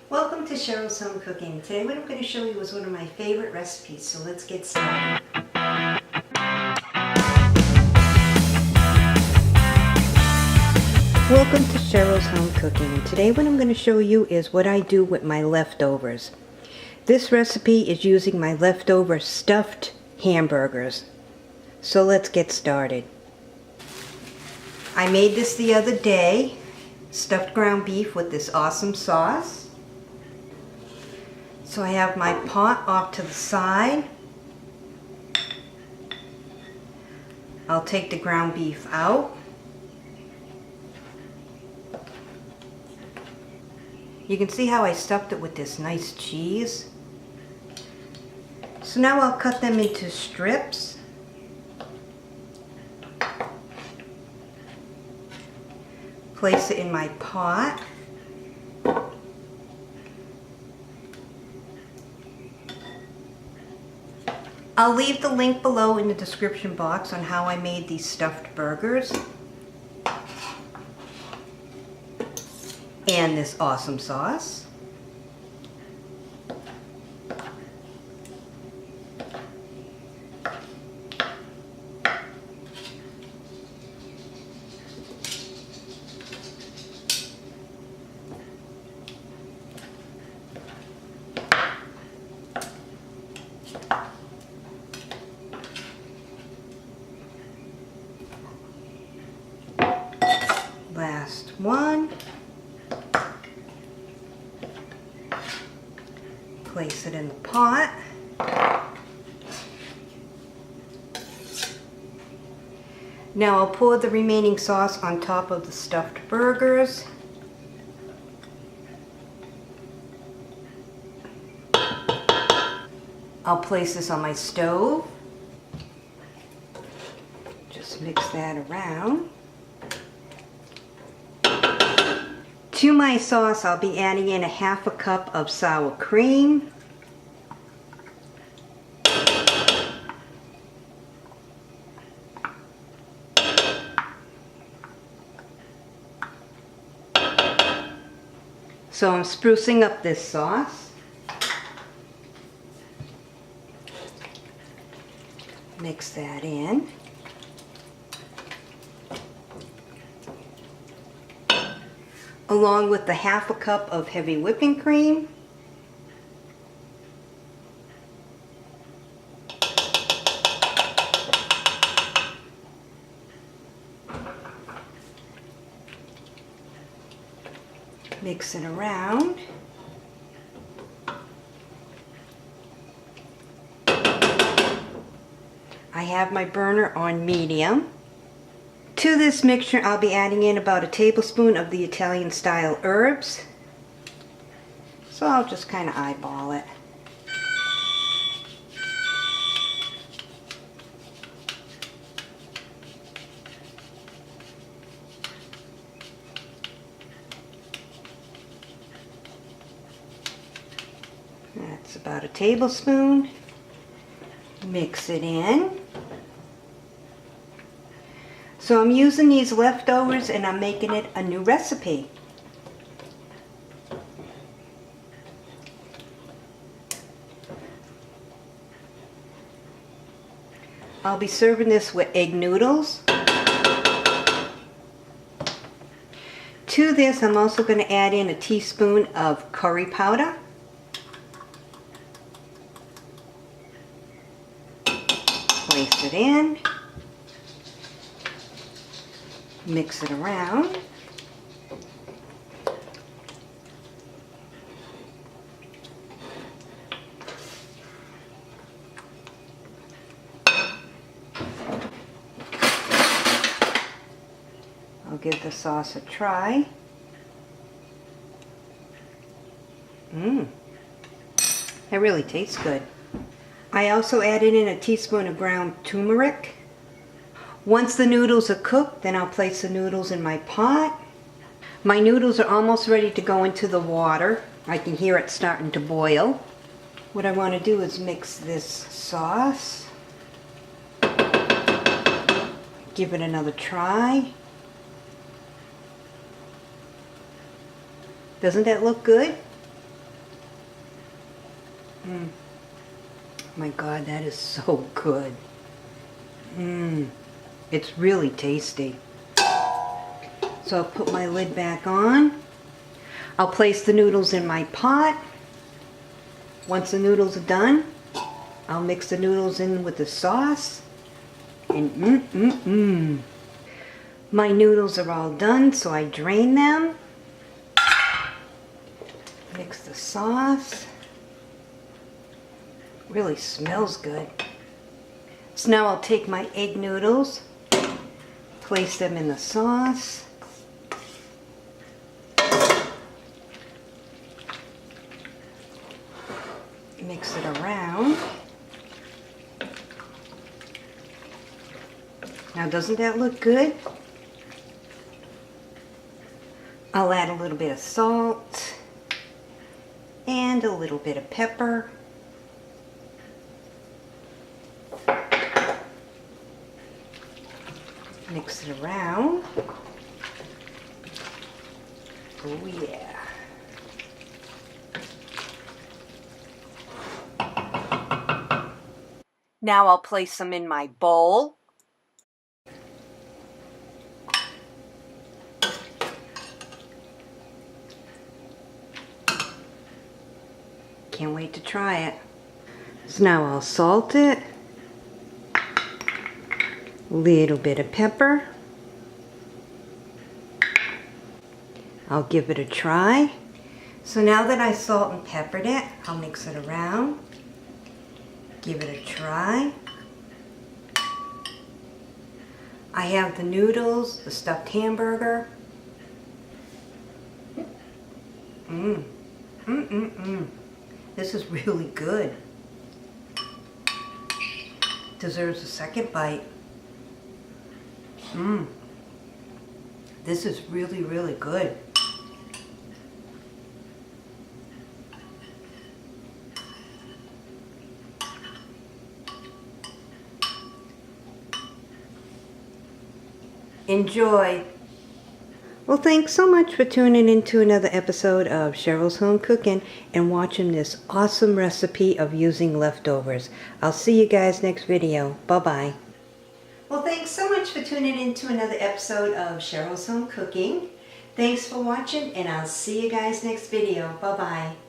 Welcome to Cheryl's Home Cooking. Today what I'm going to show you is one of my favorite recipes, so let's get started. Welcome to Cheryl's Home Cooking, and today what I'm going to show you is what I do with my leftovers. This recipe is using my leftover stuffed hamburgers. So let's get started. I made this the other day, stuffed ground beef with this awesome sauce. So I have my pot off to the side. I'll take the ground beef out. You can see how I stuffed it with this nice cheese. So now I'll cut them into strips. Place it in my pot. I'll leave the link below in the description box on how I made these stuffed burgers and this awesome sauce. Last one. Place it in the pot. Now I'll pour the remaining sauce on top of the stuffed burgers. I'll place this on my stove. Just mix that around. To my sauce, I'll be adding in 1/2 cup of sour cream. So I'm sprucing up this sauce. Mix that in. Along with the 1/2 cup of heavy whipping cream. Mix it around. I have my burner on medium. To this mixture, I'll be adding in about 1 tablespoon of the Italian style herbs. So I'll just kind of eyeball it. That's about 1 tablespoon. Mix it in. So I'm using these leftovers and I'm making it a new recipe. I'll be serving this with egg noodles. To this, I'm also going to add in 1 teaspoon of curry powder. Place it in. Mix it around. I'll give the sauce a try. That really tastes good. I also added in 1 teaspoon of ground turmeric. Once the noodles are cooked, then I'll place the noodles in my pot. My noodles are almost ready to go into the water. I can hear it starting to boil. What I want to do is mix this sauce. Give it another try. Doesn't that look good? My God, that is so good. It's really tasty. So I'll put my lid back on. I'll place the noodles in my pot. Once the noodles are done, I'll mix the noodles in with the sauce. And my noodles are all done, so I drain them. Mix the sauce. Really smells good. So now I'll take my egg noodles, place them in the sauce. Mix it around. Now, doesn't that look good? I'll add a little bit of salt and a little bit of pepper. Mix it around. Oh yeah. Now I'll place them in my bowl. Can't wait to try it. So now I'll salt it. Little bit of pepper. I'll give it a try. So now that I salt and peppered it, I'll mix it around. Give it a try. I have the noodles, the stuffed hamburger. This is really good. Deserves a second bite. This is really, really good. Enjoy. Well, thanks so much for tuning in to another episode of Cheryl's Home Cooking and watching this awesome recipe of using leftovers. I'll see you guys next video. Bye-bye. Well, thanks so much for tuning in to another episode of Cheryl's Home Cooking. Thanks for watching, and I'll see you guys next video. Bye-bye.